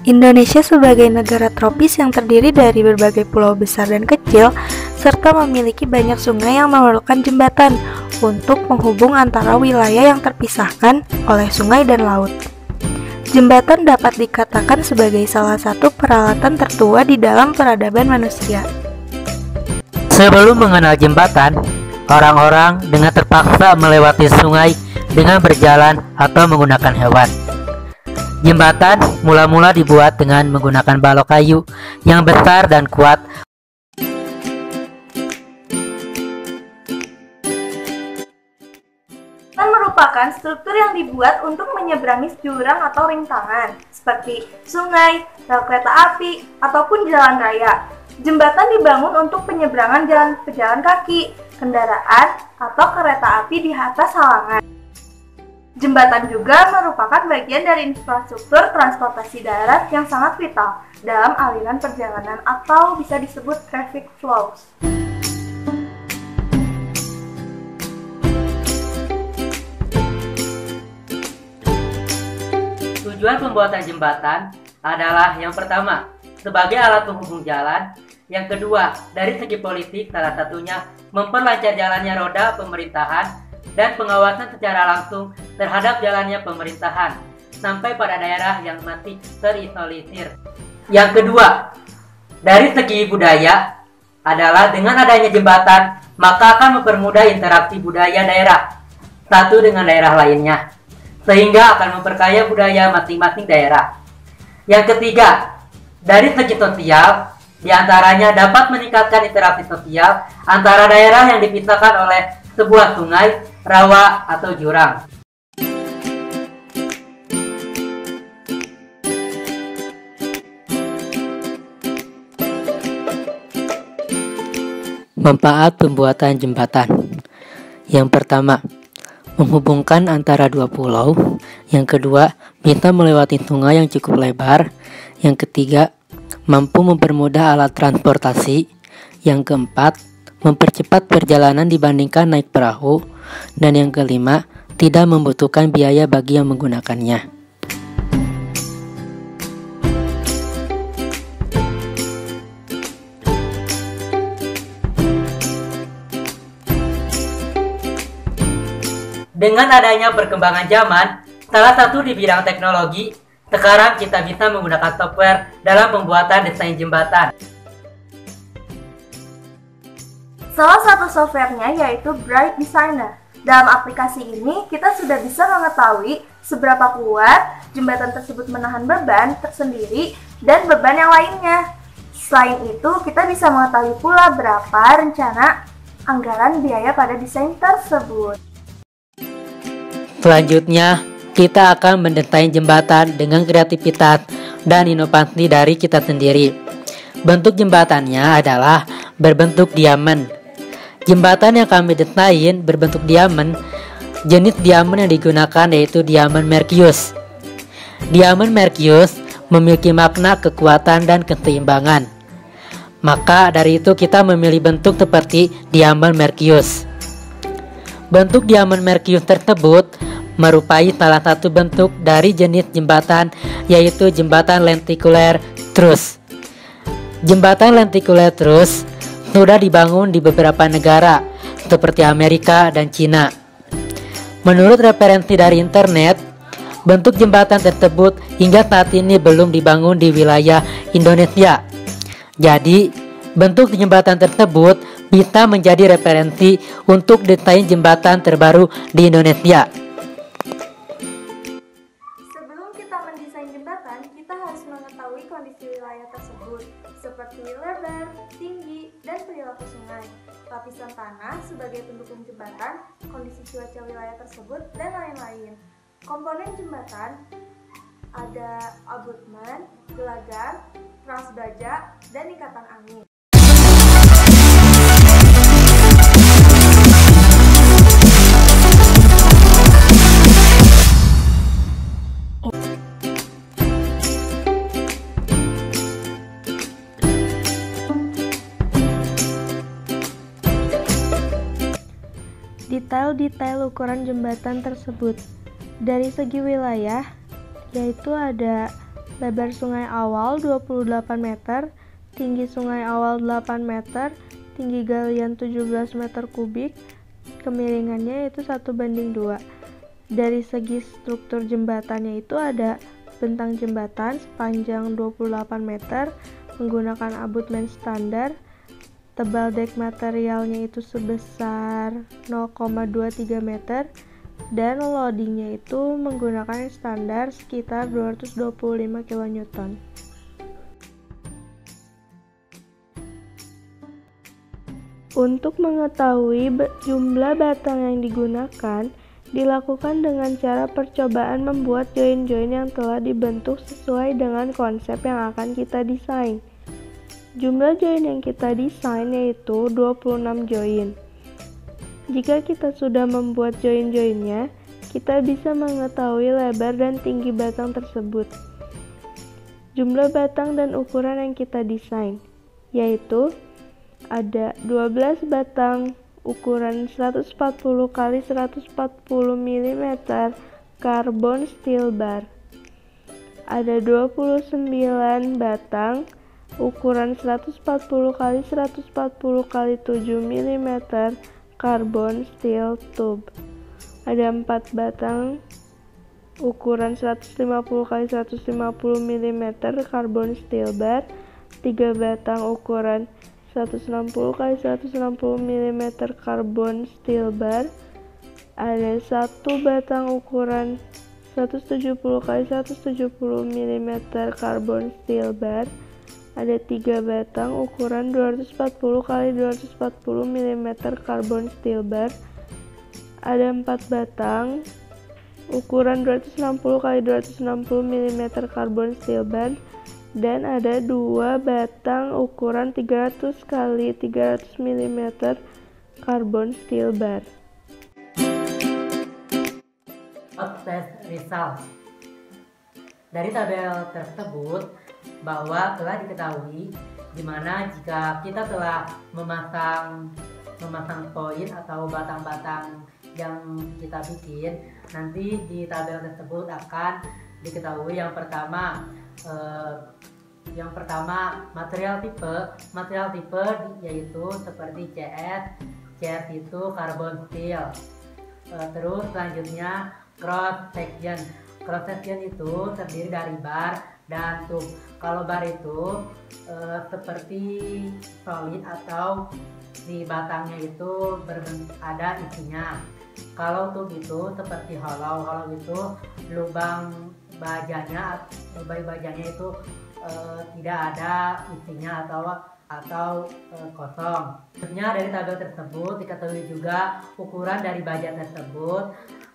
Indonesia sebagai negara tropis yang terdiri dari berbagai pulau besar dan kecil, serta memiliki banyak sungai yang memerlukan jembatan untuk menghubung antara wilayah yang terpisahkan oleh sungai dan laut. Jembatan dapat dikatakan sebagai salah satu peralatan tertua di dalam peradaban manusia. Sebelum mengenal jembatan, orang-orang dengan terpaksa melewati sungai dengan berjalan atau menggunakan hewan. Jembatan mula-mula dibuat dengan menggunakan balok kayu yang besar dan kuat. Jembatan merupakan struktur yang dibuat untuk menyeberangi jurang atau rintangan, seperti sungai, rel kereta api, ataupun jalan raya. Jembatan dibangun untuk penyeberangan jalan pejalan kaki, kendaraan, atau kereta api di atas halangan. Jembatan juga merupakan bagian dari infrastruktur transportasi darat yang sangat vital dalam aliran perjalanan atau bisa disebut traffic flows. Tujuan pembuatan jembatan adalah yang pertama, sebagai alat penghubung jalan. Yang kedua, dari segi politik, salah satunya memperlancar jalannya roda pemerintahan dan pengawasan secara langsung terhadap jalannya pemerintahan sampai pada daerah yang masih terisolir. Yang kedua, dari segi budaya adalah dengan adanya jembatan maka akan mempermudah interaksi budaya daerah satu dengan daerah lainnya, sehingga akan memperkaya budaya masing-masing daerah. Yang ketiga, dari segi sosial, diantaranya dapat meningkatkan interaksi sosial antara daerah yang dipisahkan oleh sebuah sungai, rawa, atau jurang. Manfaat pembuatan jembatan. Yang pertama, menghubungkan antara dua pulau. Yang kedua, bisa melewati sungai yang cukup lebar. Yang ketiga, mampu mempermudah alat transportasi. Yang keempat, mempercepat perjalanan dibandingkan naik perahu. Dan yang kelima, tidak membutuhkan biaya bagi yang menggunakannya. Dengan adanya perkembangan zaman, salah satu di bidang teknologi, sekarang kita bisa menggunakan software dalam pembuatan desain jembatan. Salah satu softwarenya yaitu Bright Designer. Dalam aplikasi ini, kita sudah bisa mengetahui seberapa kuat jembatan tersebut menahan beban tersendiri dan beban yang lainnya. Selain itu, kita bisa mengetahui pula berapa rencana anggaran biaya pada desain tersebut. Selanjutnya, kita akan mendesain jembatan dengan kreativitas dan inovasi dari kita sendiri. Bentuk jembatannya adalah berbentuk diamond. Jembatan yang kami desain berbentuk diamond. Jenis diamond yang digunakan yaitu diamond Mercurius. Diamond Mercurius memiliki makna kekuatan dan keseimbangan. Maka dari itu kita memilih bentuk seperti diamond Mercurius. Bentuk diamond Mercurius tersebut merupai salah satu bentuk dari jenis jembatan yaitu jembatan lenticular truss. Jembatan lenticular truss sudah dibangun di beberapa negara seperti Amerika dan Cina. Menurut referensi dari internet, bentuk jembatan tersebut hingga saat ini belum dibangun di wilayah Indonesia. Jadi, bentuk jembatan tersebut bisa menjadi referensi untuk desain jembatan terbaru di Indonesia. Kita harus mengetahui kondisi wilayah tersebut, seperti lebar, tinggi, dan perilaku sungai, lapisan tanah sebagai pendukung jembatan, kondisi cuaca wilayah tersebut, dan lain-lain. Komponen jembatan ada abutmen, gelagar, ras baja, dan ikatan angin. detail-detail ukuran jembatan tersebut. Dari segi wilayah, yaitu ada lebar sungai awal 28 meter, tinggi sungai awal 8 meter, tinggi galian 17 meter kubik, kemiringannya itu 1:2. Dari segi struktur jembatannya itu ada bentang jembatan sepanjang 28 meter menggunakan abutmen standar, tebal dek materialnya itu sebesar 0,23 meter, dan loadingnya itu menggunakan standar sekitar 225 kN. Untuk mengetahui jumlah batang yang digunakan, dilakukan dengan cara percobaan membuat join-join yang telah dibentuk sesuai dengan konsep yang akan kita desain. Jumlah join yang kita desain yaitu 26 join. Jika kita sudah membuat join-joinnya, kita bisa mengetahui lebar dan tinggi batang tersebut. Jumlah batang dan ukuran yang kita desain, yaitu ada 12 batang ukuran 140 x 140 mm karbon steel bar. Ada 29 batang ukuran 140 x 140 x 7 mm karbon steel tube. Ada 4 batang ukuran 150 x 150 mm karbon steel bar, 3 batang ukuran 160 x 160 mm karbon steel bar, ada 1 batang ukuran 170 x 170 mm karbon steel bar, ada 3 batang ukuran 240 x 240 mm karbon steel bar, ada 4 batang ukuran 260 x 260 mm karbon steel bar, dan ada 2 batang ukuran 300 x 300 mm karbon steel bar. Test result. Dari tabel tersebut bahwa telah diketahui di mana jika kita telah memasang poin atau batang-batang yang kita bikin, nanti di tabel tersebut akan diketahui yang pertama material tipe yaitu seperti CS itu carbon steel. Terus selanjutnya cross section itu terdiri dari bar dan tube. Kalau bar itu seperti solid atau di batangnya itu ada isinya. Kalau tube itu seperti hollow itu lubang bajanya itu tidak ada isinya atau kosong. Selanjutnya dari tabel tersebut diketahui juga ukuran dari baja tersebut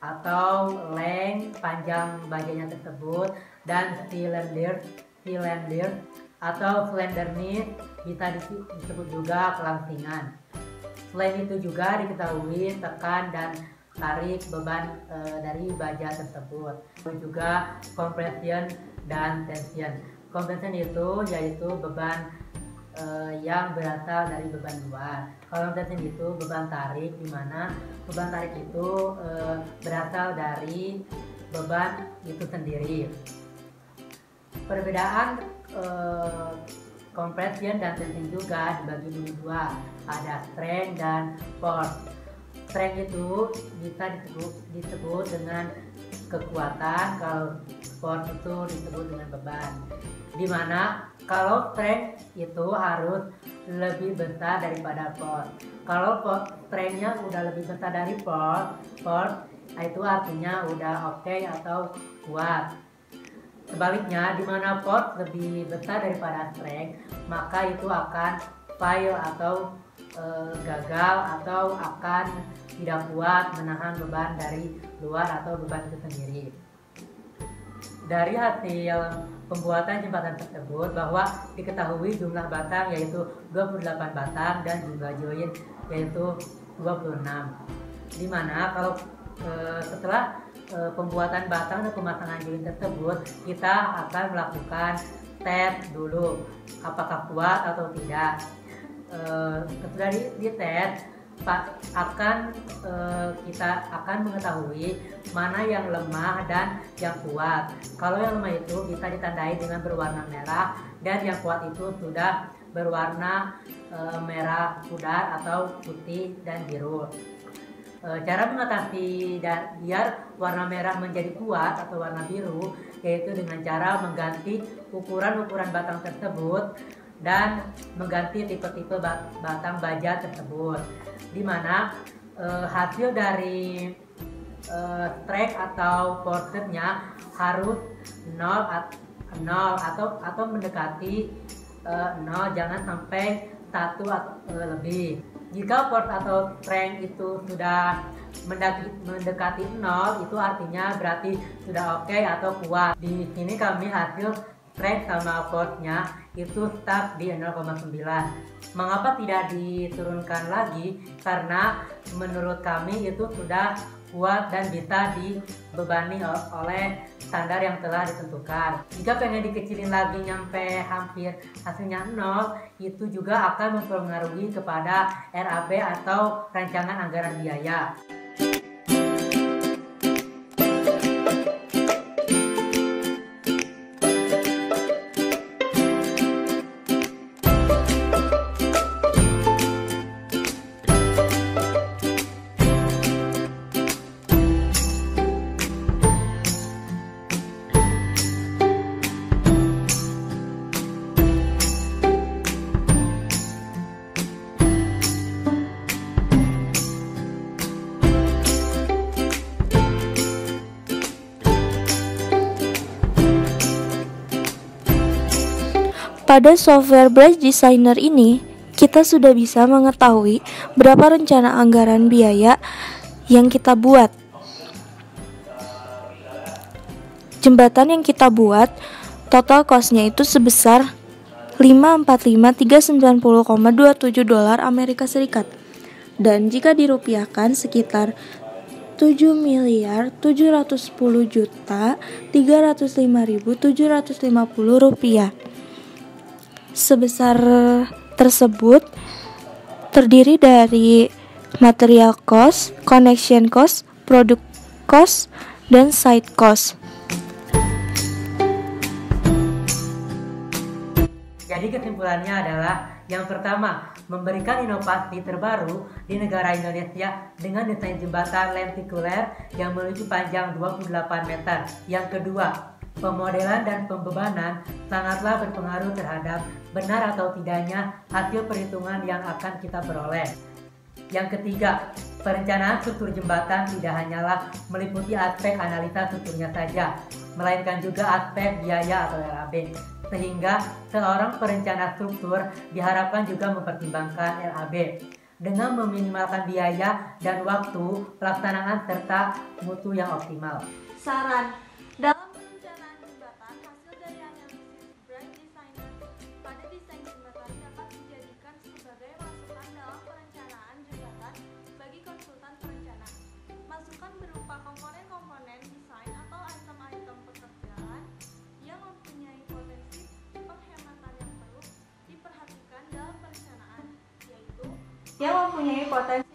atau length panjang bajanya tersebut, dan cylinder atau slenderness bisa disebut juga kelangsingan. Selain itu juga diketahui tekan dan tarik beban dari baja tersebut, juga compression dan tension. Compression itu yaitu beban yang berasal dari beban luar. Kalau tension itu beban tarik, di mana beban tarik itu berasal dari beban itu sendiri. Perbedaan compression dan tension juga dibagi menjadi dua, ada strength dan force. Strength itu bisa disebut dengan kekuatan, kalau force itu disebut dengan beban. Dimana kalau strength itu harus lebih besar daripada force. Kalau strength-nya udah lebih besar dari force itu artinya udah oke atau kuat. Sebaliknya, dimana force lebih besar daripada strength, maka itu akan fail atau gagal atau akan tidak kuat menahan beban dari luar atau beban itu sendiri. Dari hasil pembuatan jembatan tersebut bahwa diketahui jumlah batang yaitu 28 batang dan jumlah join yaitu 26. Dimana kalau setelah pembuatan batang dan pemasangan join tersebut, kita akan melakukan tes dulu apakah kuat atau tidak. Setelah dites, kita akan mengetahui mana yang lemah dan yang kuat. Kalau yang lemah itu bisa ditandai dengan berwarna merah, dan yang kuat itu sudah berwarna merah pudar atau putih dan biru. Cara mengatasi biar warna merah menjadi kuat atau warna biru yaitu dengan cara mengganti ukuran-ukuran batang tersebut dan mengganti tipe-tipe batang baja tersebut, di mana hasil dari strike atau porsetnya harus 0 atau mendekati 0, jangan sampai 1 atau lebih. Jika port atau strength itu sudah mendekati 0, itu artinya berarti sudah oke atau kuat. Di sini kami hasil strength sama portnya itu stuck di 0,9. Mengapa tidak diturunkan lagi? Karena menurut kami itu sudah kuat dan bisa dibebani oleh standar yang telah ditentukan. Jika pengen dikecilin lagi nyampe hampir hasilnya 0, itu juga akan mempengaruhi kepada RAB atau rancangan anggaran biaya. Pada software Bridge Designer ini, kita sudah bisa mengetahui berapa rencana anggaran biaya yang kita buat. Jembatan yang kita buat, total cost-nya itu sebesar 545.390,27 dolar Amerika Serikat. Dan jika dirupiahkan sekitar 7.310.305.750 rupiah. Sebesar tersebut terdiri dari material cost, connection cost, product cost, dan site cost. Jadi kesimpulannya adalah yang pertama, memberikan inovasi terbaru di negara Indonesia dengan desain jembatan lentikuler yang memiliki panjang 28 meter. Yang kedua, pemodelan dan pembebanan sangatlah berpengaruh terhadap benar atau tidaknya hasil perhitungan yang akan kita peroleh. Yang ketiga, perencanaan struktur jembatan tidak hanyalah meliputi aspek analisa strukturnya saja, melainkan juga aspek biaya atau RAB. Sehingga seorang perencana struktur diharapkan juga mempertimbangkan RAB dengan meminimalkan biaya dan waktu pelaksanaan serta mutu yang optimal. Saran, dalam perencanaan jembatan, hasil dari analisis Bridge Designer pada desain jembatan dapat dijadikan sebagai masukan dalam perencanaan jembatan bagi konsultan perencana. Masukan berupa komponen-komponen desain atau item-item pekerjaan yang mempunyai potensi penghematan yang perlu diperhatikan dalam perencanaan, yaitu yang mempunyai potensi